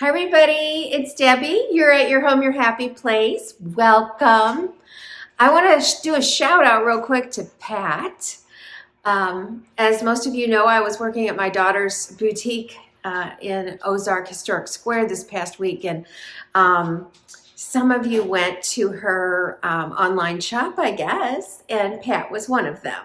Hi everybody, it's Debbie. You're at your home, your happy place. Welcome. I want to do a shout out real quick to Pat. As most of you know, I was working at my daughter's boutique in Ozark Historic Square this past week, and some of you went to her online shop, I guess, and Pat was one of them.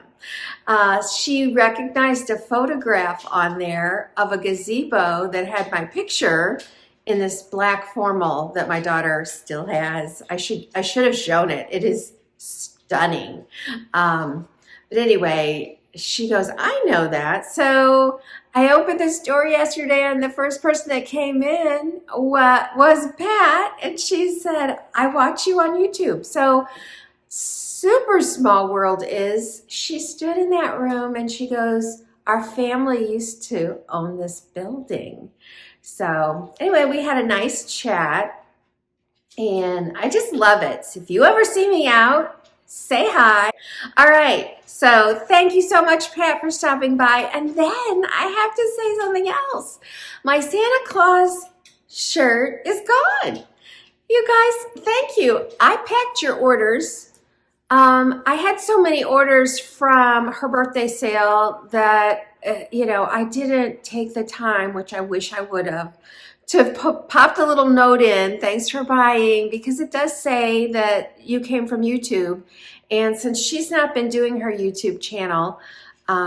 She recognized a photograph on there of a gazebo that had my picture in this black formal that my daughter still has. I should have shown it. It is stunning. But anyway, she goes, I know that. So I opened this door yesterday, and the first person that came in was Pat, and she said, I watch you on YouTube. So super small world is, she stood in that room and she goes, our family used to own this building. So anyway, we had a nice chat, and I just love it. So if you ever see me out, say hi. All right, so thank you so much, Pat, for stopping by. And then I have to say something else. My Santa Claus shirt is gone. You guys, thank you. I packed your orders. I had so many orders from her birthday sale that, I didn't take the time, which I wish I would have, to popped a little note in, thanks for buying, because it does say that you came from YouTube. And since she's not been doing her YouTube channel,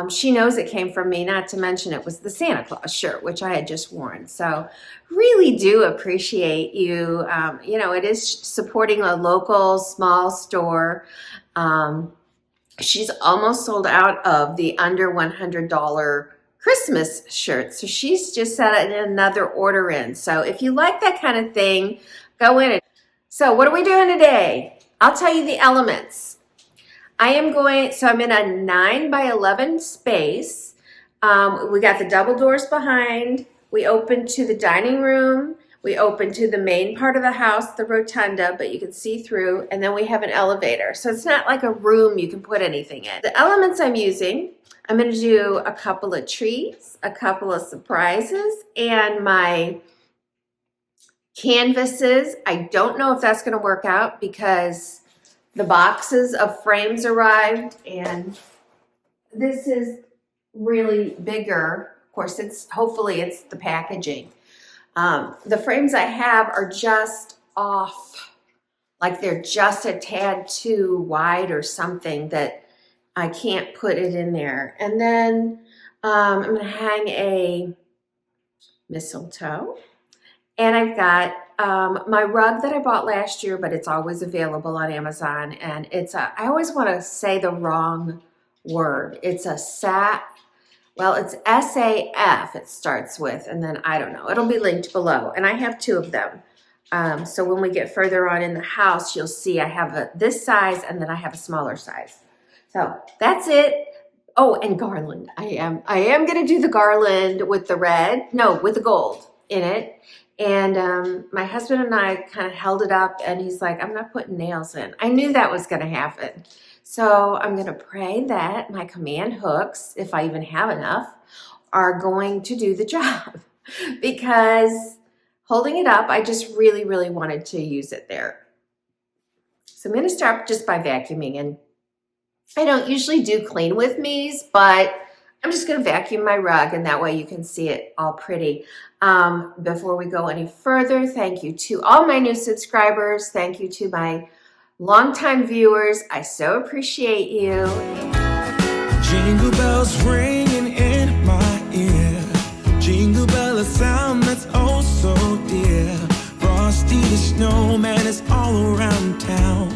she knows it came from me, not to mention it was the Santa Claus shirt, which I had just worn. So really do appreciate you. It is supporting a local small store. She's almost sold out of the under $100 Christmas shirt. So she's just set another order in. So if you like that kind of thing, go in it. So what are we doing today? I'll tell you the elements. I'm in a 9 by 11 space. We got the double doors behind. We open to the dining room. We open to the main part of the house, the rotunda, but you can see through, and then we have an elevator. So it's not like a room you can put anything in. The elements I'm using, I'm going to do a couple of trees, a couple of surprises, and my canvases. I don't know if that's going to work out because the boxes of frames arrived, and this is really bigger. Of course, hopefully it's the packaging. The frames I have are just off, like they're just a tad too wide or something that I can't put it in there. And then I'm going to hang a mistletoe. And I've got my rug that I bought last year, but it's always available on Amazon. And I always want to say the wrong word. It's a it's SAF it starts with, and then I don't know. It'll be linked below. And I have two of them. So when we get further on in the house, you'll see I have this size, and then I have a smaller size. So that's it. Oh, and garland. I am going to do the garland with the with the gold in it. And my husband and I kind of held it up, and he's like, I'm not putting nails in. I knew that was going to happen. So I'm going to pray that my command hooks, if I even have enough, are going to do the job. Because holding it up, I just really, really wanted to use it there. So I'm going to start just by vacuuming. And I don't usually do clean with me's, but I'm just going to vacuum my rug, and that way you can see it all pretty. Before we go any further, thank you to all my new subscribers. Thank you to my longtime viewers. I so appreciate you. Jingle bells ringing in my ear. Jingle bell, a sound that's oh so dear. Frosty the snowman is all around town.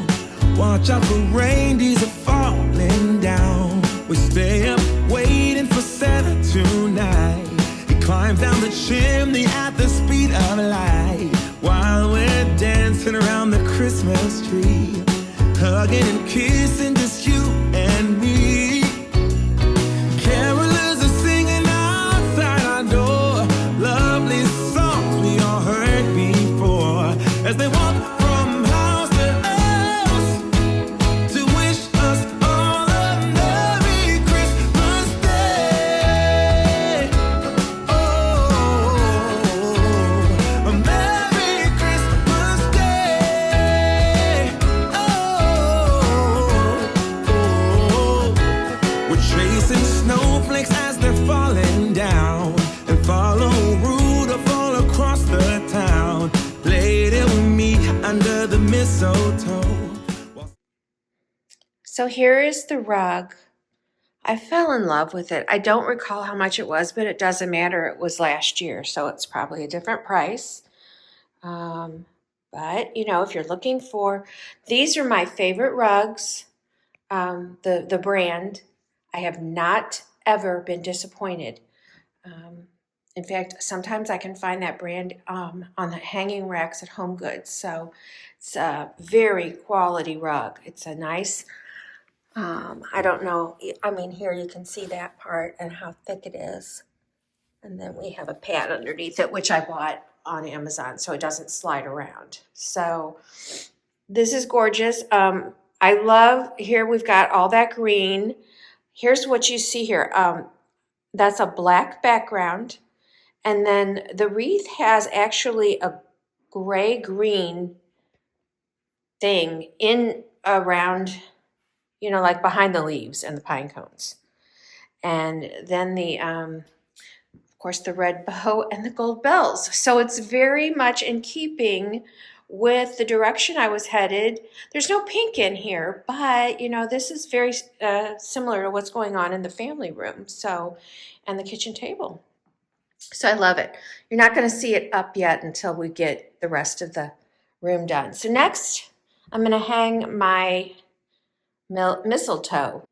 Watch out for reindeers are falling down. We stay up waiting for Santa tonight. He climbs down the chimney at the speed of light, while we're dancing around the Christmas tree, hugging and kissing just you and me. Carolers are singing outside our door, lovely songs we all heard before, as they walk from house to house to wish us all a Merry Christmas Day. Oh, a Merry So here is the rug. I fell in love with it. I don't recall how much it was, but it doesn't matter. It was last year, so it's probably a different price. But, you know, if you're looking for, these are my favorite rugs, the brand. I have not ever been disappointed. In fact, sometimes I can find that brand on the hanging racks at Home Goods. So it's a very quality rug. It's a nice, I don't know, I mean, here you can see that part and how thick it is. And then we have a pad underneath it, which I bought on Amazon so it doesn't slide around. So this is gorgeous. I love, here we've got all that green. Here's what you see here. That's a black background. And then the wreath has actually a gray-green thing in around, you know, like behind the leaves and the pine cones. And then the, of course, the red bow and the gold bells. So it's very much in keeping with the direction I was headed. There's no pink in here, but, you know, this is very similar to what's going on in the family room. So, and the kitchen table. So I love it. You're not going to see it up yet until we get the rest of the room done. So next, I'm going to hang my mistletoe.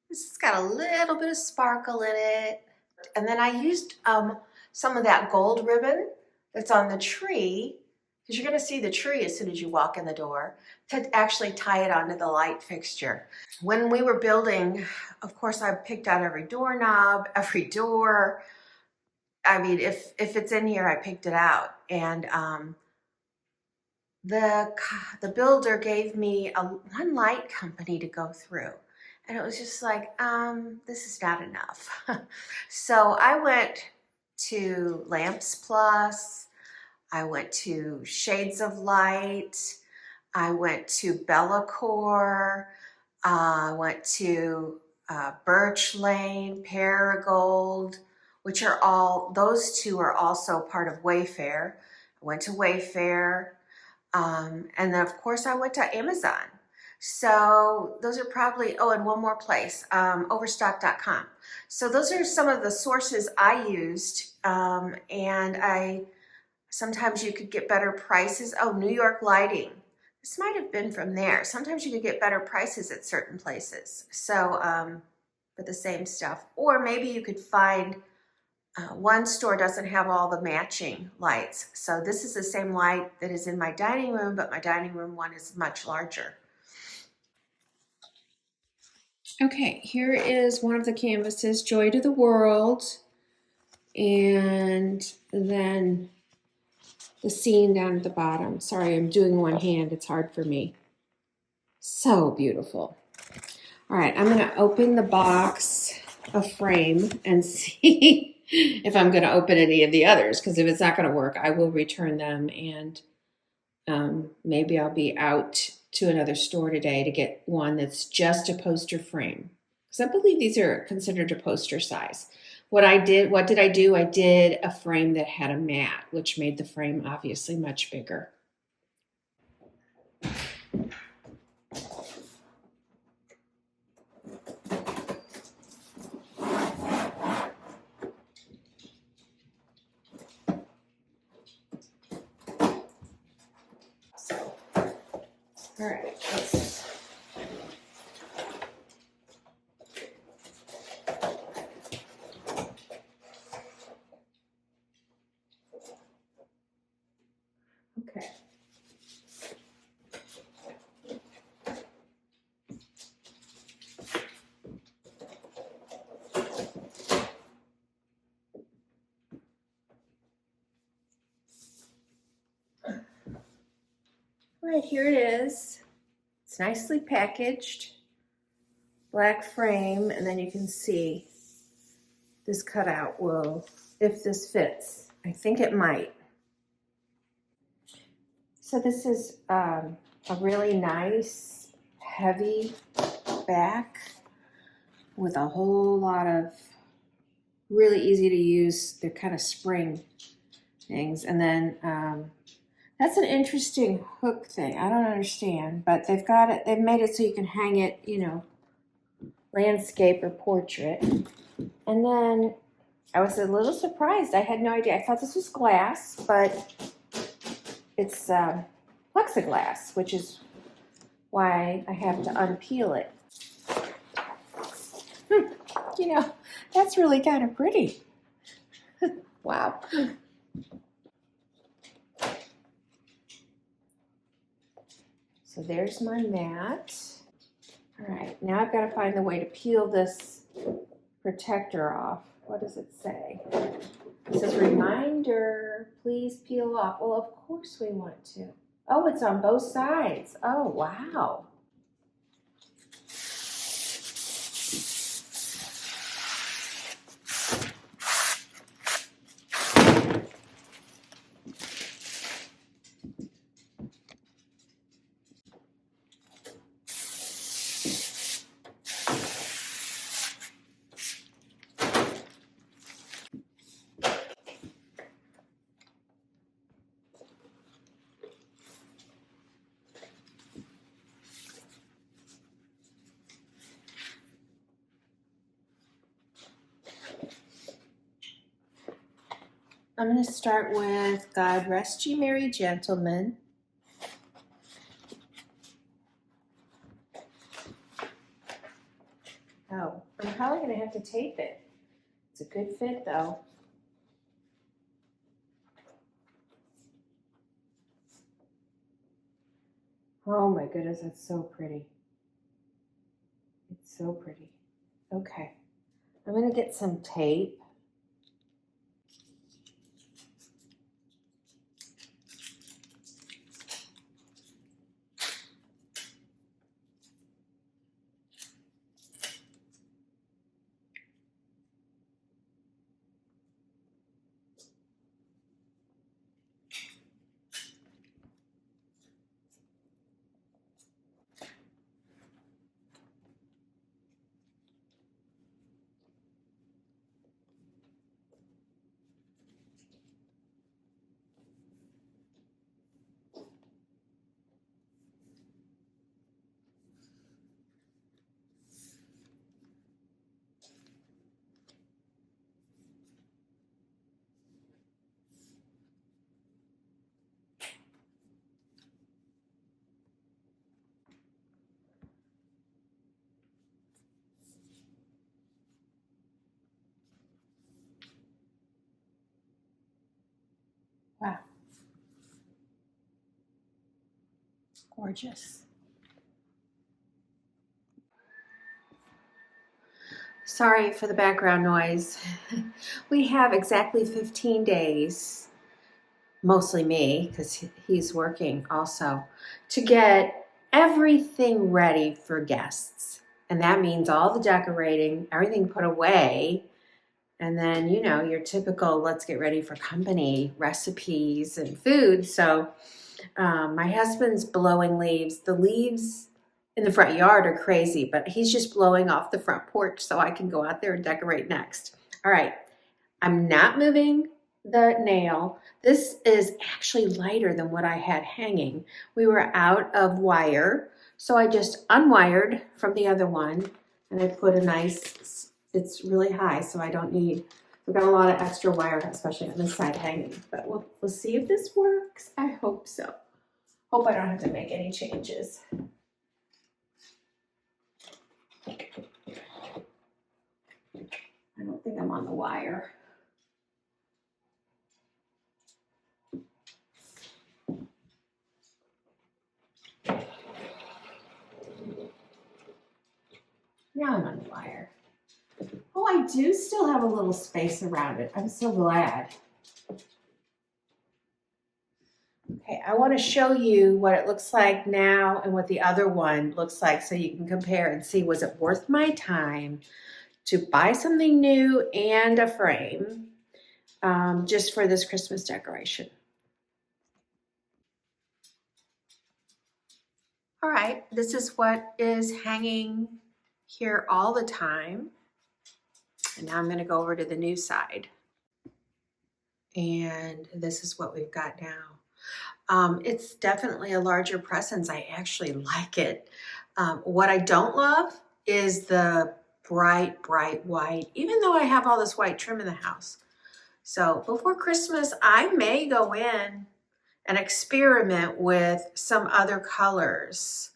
This has got a little bit of sparkle in it. And then I used some of that gold ribbon that's on the tree, because you're going to see the tree as soon as you walk in the door, to actually tie it onto the light fixture. When we were building, of course, I picked out every doorknob, every door. I mean, if it's in here, I picked it out. And the builder gave me one light company to go through. And it was just like, this is not enough. So I went to Lamps Plus. I went to Shades of Light. I went to Decor. I went to Birch Lane, Paragold, which are all, those two are also part of Wayfair. I went to Wayfair. And then, of course, I went to Amazon. So those are probably, oh, and one more place, overstock.com. So those are some of the sources I used. And sometimes you could get better prices. Oh, New York Lighting. This might have been from there. Sometimes you could get better prices at certain places. So for the same stuff. Or maybe you could find one store doesn't have all the matching lights. So this is the same light that is in my dining room, but my dining room one is much larger. Okay, here is one of the canvases, Joy to the World, and then the scene down at the bottom. Sorry, I'm doing one hand. It's hard for me. So beautiful. All right, I'm going to open the box of frame and see if I'm going to open any of the others, because if it's not going to work, I will return them, and maybe I'll be out to another store today to get one that's just a poster frame, because I believe these are considered a poster size. What did I do? I did a frame that had a mat, which made the frame obviously much bigger. All right, okay. All right, here it is. It's nicely packaged, black frame, and then you can see this cutout will, if this fits. I think it might. So this is a really nice, heavy back. with a whole lot of really easy to use. They're kind of spring things. And then that's an interesting hook thing. I don't understand, but they've got it. They've made it so you can hang it, you know, landscape or portrait. And then I was a little surprised. I had no idea. I thought this was glass, but it's plexiglass, which is why I have to unpeel it. You know, that's really kind of pretty. Wow. So there's my mat. All right, now I've got to find the way to peel this protector off. What does it say? It says, reminder, please peel off. Well, of course we want to. Oh, it's on both sides. Oh, wow. I'm going to start with God Rest Ye Merry Gentlemen. Oh, I'm probably going to have to tape it. It's a good fit though. Oh my goodness, that's so pretty. It's so pretty. Okay, I'm going to get some tape. Wow. Gorgeous. Sorry for the background noise. We have exactly 15 days, mostly me, because he's working also, to get everything ready for guests. And that means all the decorating, everything put away. And then, you know, your typical let's get ready for company recipes and food. So my husband's blowing leaves. The leaves in the front yard are crazy, but he's just blowing off the front porch so I can go out there and decorate next. All right, I'm not moving the nail. This is actually lighter than what I had hanging. We were out of wire, so I just unwired from the other one, and I put a nice, it's really high, so I don't need, we've got a lot of extra wire, especially on this side hanging, but we'll see if this works. I hope so. Hope I don't have to make any changes. I don't think I'm on the wire. Now I'm on the wire. Oh, I do still have a little space around it. I'm so glad. Okay, I want to show you what it looks like now and what the other one looks like so you can compare and see, was it worth my time to buy something new and a frame just for this Christmas decoration. All right, this is what is hanging here all the time. And now I'm going to go over to the new side. And this is what we've got now. It's definitely a larger presence. I actually like it. What I don't love is the bright white, even though I have all this white trim in the house. So before Christmas, I may go in and experiment with some other colors.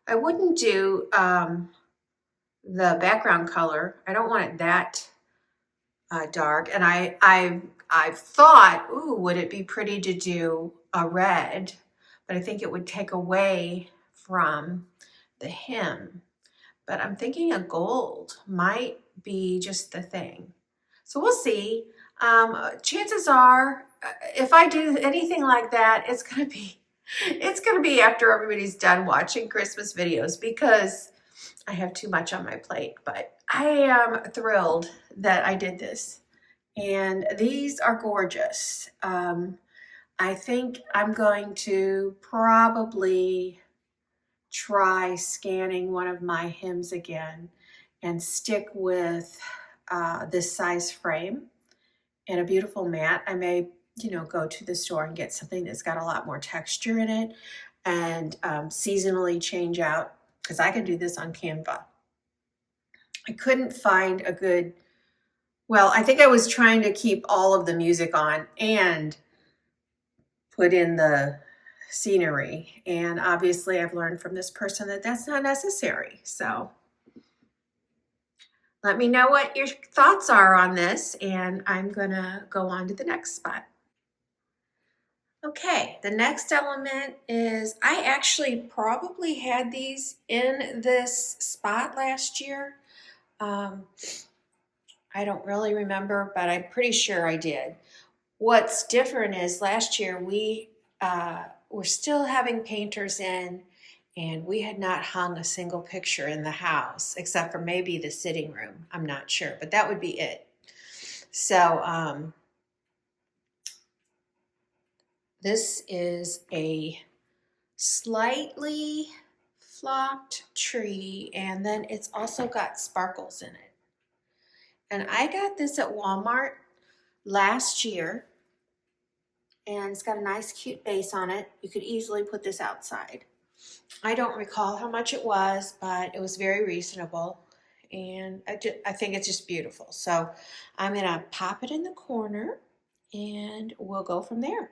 I wouldn't do the background color. I don't want it that dark. And I've thought, ooh, would it be pretty to do a red? But I think it would take away from the hem. But I'm thinking a gold might be just the thing. So we'll see. Chances are, if I do anything like that, it's gonna be after everybody's done watching Christmas videos, because I have too much on my plate. But I am thrilled that I did this. And these are gorgeous. I think I'm going to probably try scanning one of my hems again and stick with this size frame and a beautiful mat. I may, go to the store and get something that's got a lot more texture in it and seasonally change out, because I can do this on Canva. I couldn't find a good, I think I was trying to keep all of the music on and put in the scenery. And obviously I've learned from this person that that's not necessary. So let me know what your thoughts are on this, and I'm gonna go on to the next spot. Okay, the next element is, I actually probably had these in this spot last year. I don't really remember, but I'm pretty sure I did. What's different is last year we were still having painters in, and we had not hung a single picture in the house, except for maybe the sitting room. I'm not sure, but that would be it. So this is a slightly flocked tree, and then it's also got sparkles in it. And I got this at Walmart last year, and it's got a nice cute base on it. You could easily put this outside. I don't recall how much it was, but it was very reasonable, and I think it's just beautiful. So I'm gonna pop it in the corner, and we'll go from there.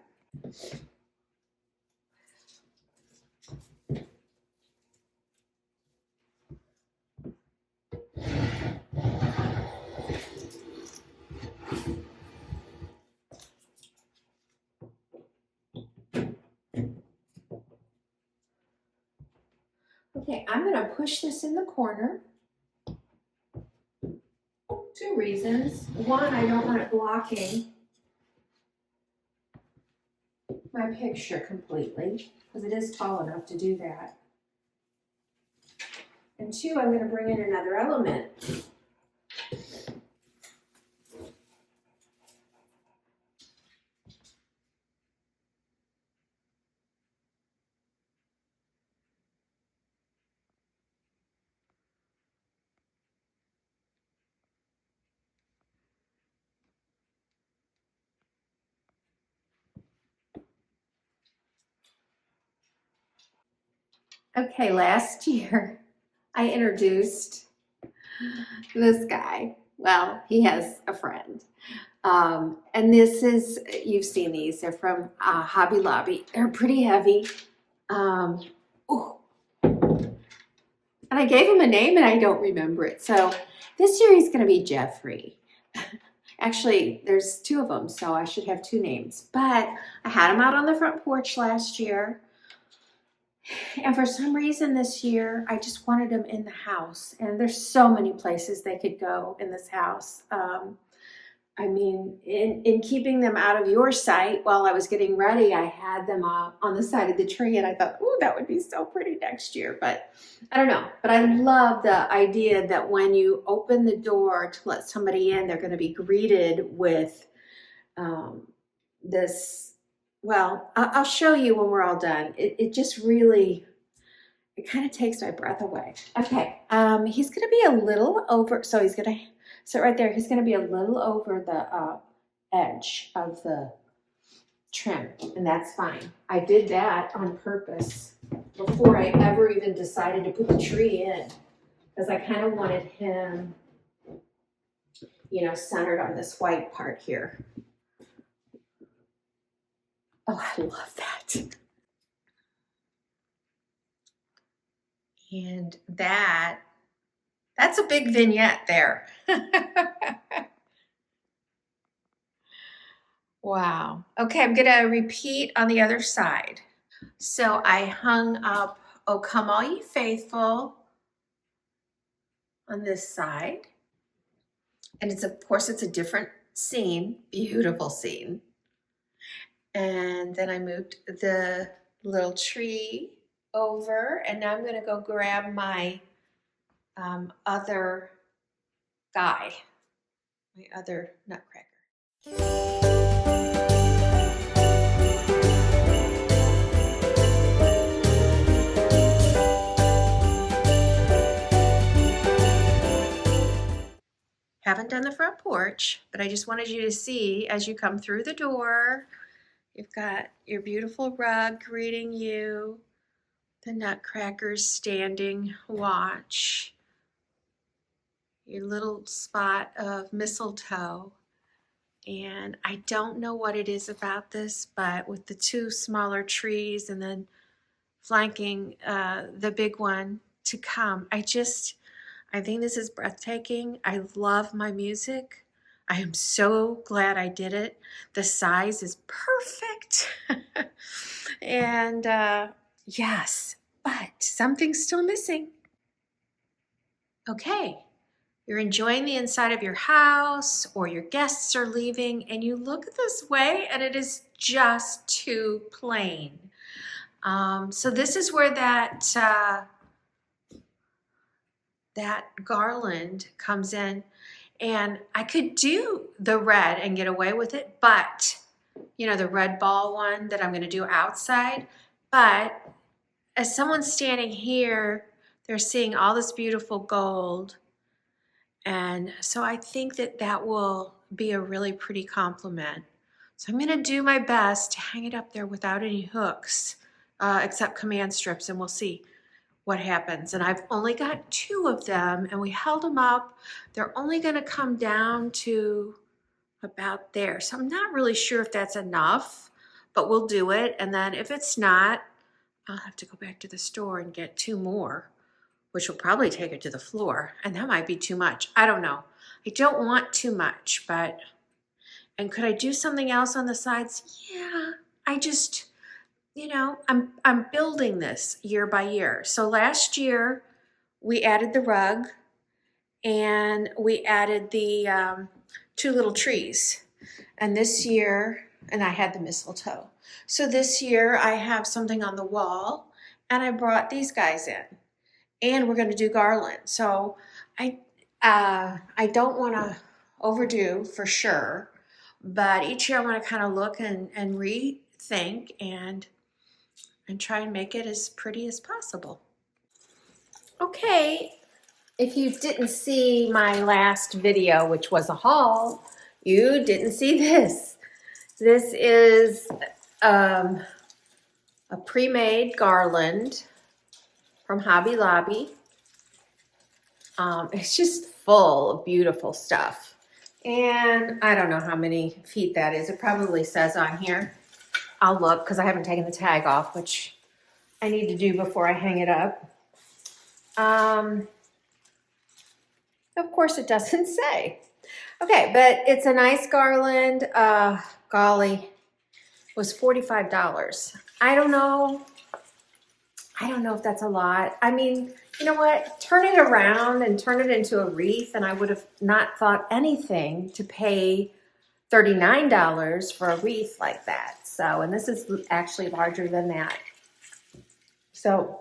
Okay, I'm going to push this in the corner. 2 reasons. One, I don't want it blocking my picture completely, because it is tall enough to do that. And 2, I'm going to bring in another element. Okay, last year I introduced this guy. Well, he has a friend. And this is, you've seen these, they're from Hobby Lobby. They're pretty heavy. Ooh. And I gave him a name and I don't remember it. So this year he's going to be Jeffrey. Actually, there's 2 of them, so I should have 2 names. But I had him out on the front porch last year. And for some reason this year, I just wanted them in the house. And there's so many places they could go in this house. I mean, in keeping them out of your sight, while I was getting ready, I had them on the side of the tree. And I thought, oh, that would be so pretty next year. But I don't know. But I love the idea that when you open the door to let somebody in, they're going to be greeted with this. Well, I'll show you when we're all done. It just really it kind of takes my breath away. Okay, he's gonna be a little over, so he's gonna sit right there. He's gonna be a little over the edge of the trim, and that's fine. I did that on purpose before I ever even decided to put the tree in, because I kind of wanted him, you know, centered on this white part here. Oh, I love that. And that's a big vignette there. Wow. Okay, I'm gonna repeat on the other side. So I hung up "O Come All Ye Faithful" on this side. And it's, of course, it's a different scene, beautiful scene. And then I moved the little tree over, and now I'm gonna go grab my other guy, my other nutcracker. Haven't done the front porch, but I just wanted you to see as you come through the door, you've got your beautiful rug greeting you, the nutcrackers standing watch, your little spot of mistletoe. And I don't know what it is about this, but with the two smaller trees and then flanking the big one to come, I think this is breathtaking. I love my music. I am so glad I did it. The size is perfect. And yes, but something's still missing. Okay, you're enjoying the inside of your house, or your guests are leaving, and you look this way and it is just too plain. So this is where that garland comes in, and I could do the red and get away with it, but you know, the red ball one that I'm going to do outside. But as someone's standing here, they're seeing all this beautiful gold, and so I think that will be a really pretty compliment. So I'm going to do my best to hang it up there without any hooks, except command strips, and we'll see what happens. And I've only got 2 of them, and we held them up. They're only going to come down to about there. So I'm not really sure if that's enough, but we'll do it. And then if it's not, I'll have to go back to the store and get 2 more, which will probably take it to the floor. And that might be too much. I don't know. I don't want too much, but, and could I do something else on the sides? Yeah, I just, you know, I'm building this year by year. So last year we added the rug, and we added the 2 little trees. And this year, and I had the mistletoe. So this year I have something on the wall, and I brought these guys in, and we're going to do garland. So I don't want to overdo for sure, but each year I want to kind of look and rethink and try and make it as pretty as possible. Okay, if you didn't see my last video, which was a haul, you didn't see this. This is a pre-made garland from Hobby Lobby. It's just full of beautiful stuff. And I don't know how many feet that is. It probably says on here. I'll look because I haven't taken the tag off, which I need to do before I hang it up. Of course, it doesn't say. Okay, but it's a nice garland. Golly, it was $45. I don't know if that's a lot. I mean, you know what? Turn it around and turn it into a wreath, and I would have not thought anything to pay $39 for a wreath like that. So, and this is actually larger than that. So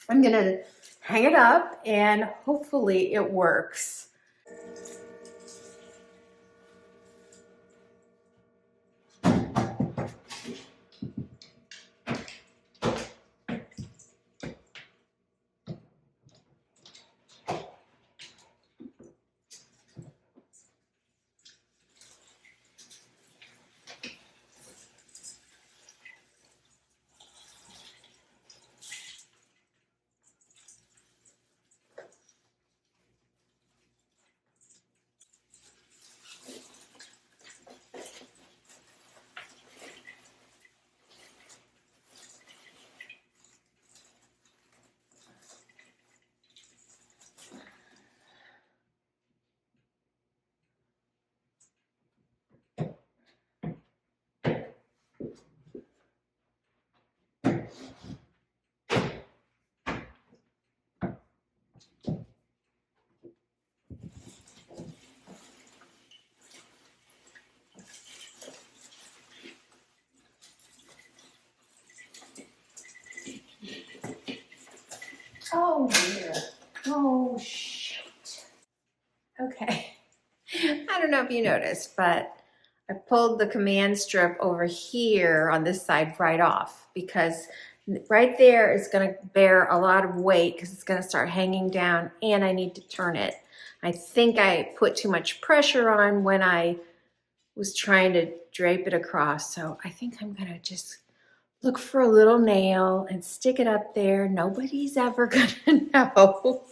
I'm gonna hang it up, and hopefully it works. Oh dear. Oh shit. Okay. I don't know if you noticed, but I pulled the command strip over here on this side right off because right there is going to bear a lot of weight because it's going to start hanging down and I need to turn it. I think I put too much pressure on when I was trying to drape it across. So I think I'm going to just look for a little nail and stick it up there. Nobody's ever going to know.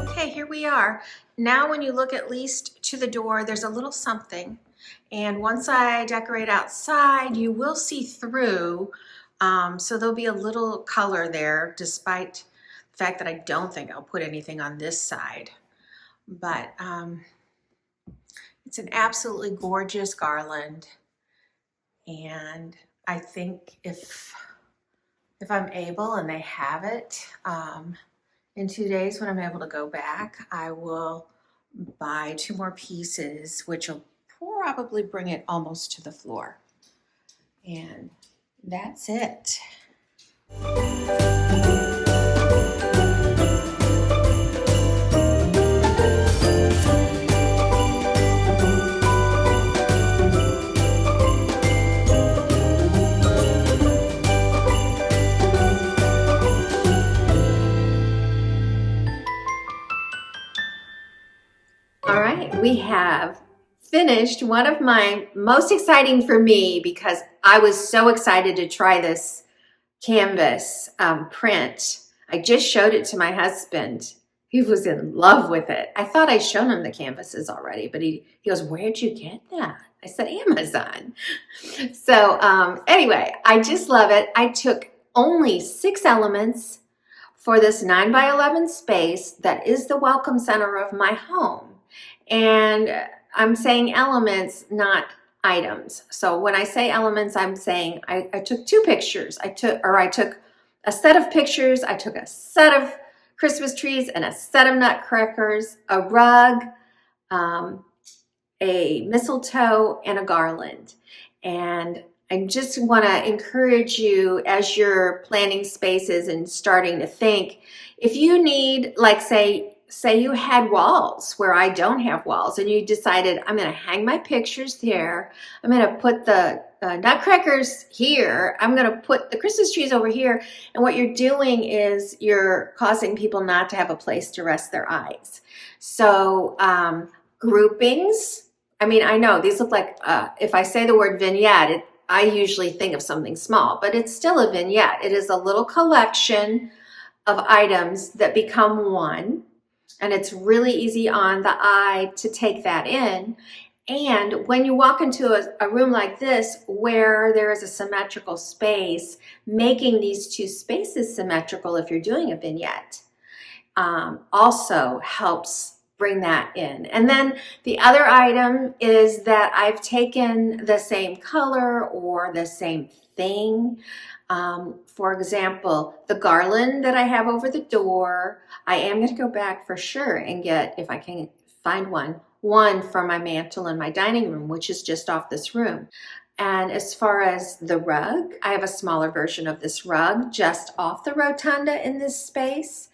Okay, here we are. Now when you look at least to the door, there's a little something. And once I decorate outside, you will see through. So there'll be a little color there, despite the fact that I don't think I'll put anything on this side. But it's an absolutely gorgeous garland. And I think if I'm able and they have it, in 2 days when I'm able to go back, I will buy 2 more pieces, which will probably bring it almost to the floor. And that's it. All right, we have finished one of my most exciting for me because I was so excited to try this canvas print. I just showed it to my husband. He was in love with it. I thought I'd shown him the canvases already, but he goes, "Where'd you get that?" I said, "Amazon." So anyway, I just love it. I took only 6 elements for this 9x11 space that is the welcome center of my home. And I'm saying elements, not items. So when I say elements, I'm saying I took 2 pictures. I took a set of pictures. I took a set of Christmas trees and a set of nutcrackers, a rug, a mistletoe, and a garland. And I just want to encourage you as you're planning spaces and starting to think, if you need, like say you had walls where I don't have walls and you decided I'm going to hang my pictures there, I'm going to put the nutcrackers here, I'm going to put the Christmas trees over here, and what you're doing is you're causing people not to have a place to rest their eyes. So groupings, I mean, I know these look like, if I say the word vignette, I usually think of something small, but it's still a vignette. It is a little collection of items that become one. And it's really easy on the eye to take that in. And when you walk into a room like this where there is a symmetrical space, making these 2 spaces symmetrical if you're doing a vignette also helps bring that in. And then the other item is that I've taken the same color or the same thing. For example, the garland that I have over the door, I am going to go back for sure and get, if I can find one for my mantle in my dining room, which is just off this room. And as far as the rug, I have a smaller version of this rug just off the rotunda in this space.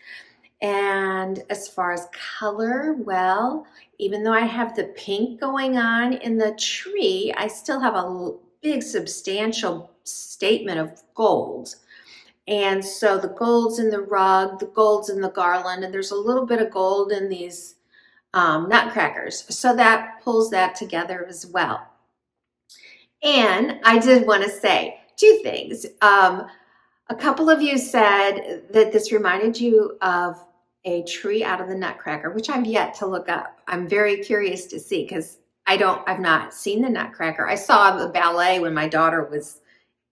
And as far as color, well, even though I have the pink going on in the tree, I still have a big substantial statement of gold. And so the gold's in the rug, the gold's in the garland, and there's a little bit of gold in these nutcrackers. So that pulls that together as well. And I did want to say 2 things. A couple of you said that this reminded you of a tree out of the Nutcracker, which I've yet to look up. I'm very curious to see because I've not seen the Nutcracker. I saw the ballet when my daughter was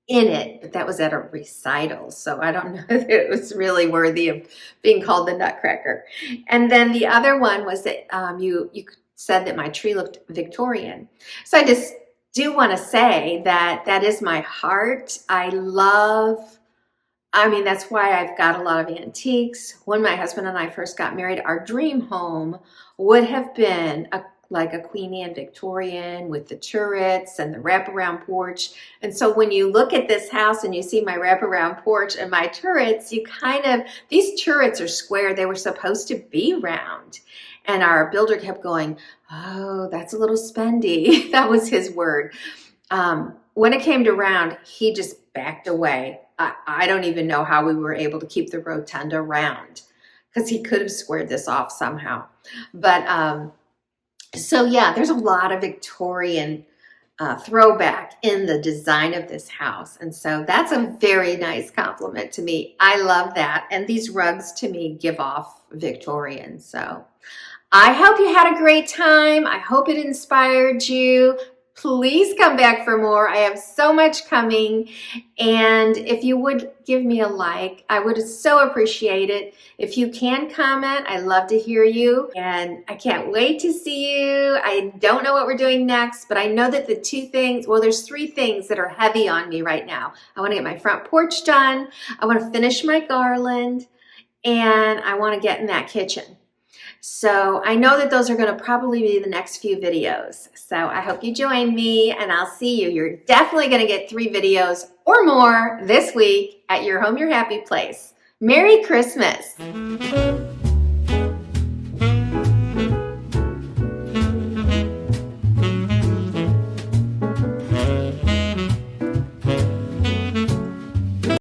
in it, but that was at a recital. So I don't know if it was really worthy of being called the Nutcracker. And then the other one was that you said that my tree looked Victorian. So I just do want to say that that is my heart. I love I mean, that's why I've got a lot of antiques. When my husband and I first got married, our dream home would have been like a Queen Anne Victorian with the turrets and the wraparound porch. And so when you look at this house and you see my wraparound porch and my turrets, these turrets are square. They were supposed to be round. And our builder kept going, oh, that's a little spendy. That was his word. When it came to round, he just backed away. I don't even know how we were able to keep the rotunda round, because he could have squared this off somehow. But so yeah, there's a lot of Victorian throwback in the design of this house. And so that's a very nice compliment to me. I love that. And these rugs to me give off Victorian. So I hope you had a great time. I hope it inspired you. Please come back for more. I have so much coming. And if you would give me a like, I would so appreciate it. If you can comment, I love to hear you. And I can't wait to see you. I don't know what we're doing next, but I know that there's 3 things that are heavy on me right now. I want to get my front porch done. I want to finish my garland. And I want to get in that kitchen. So I know that those are going to probably be the next few videos. So I hope you join me, and I'll see you. You're definitely going to get 3 videos or more this week at your home, your happy place. Merry Christmas.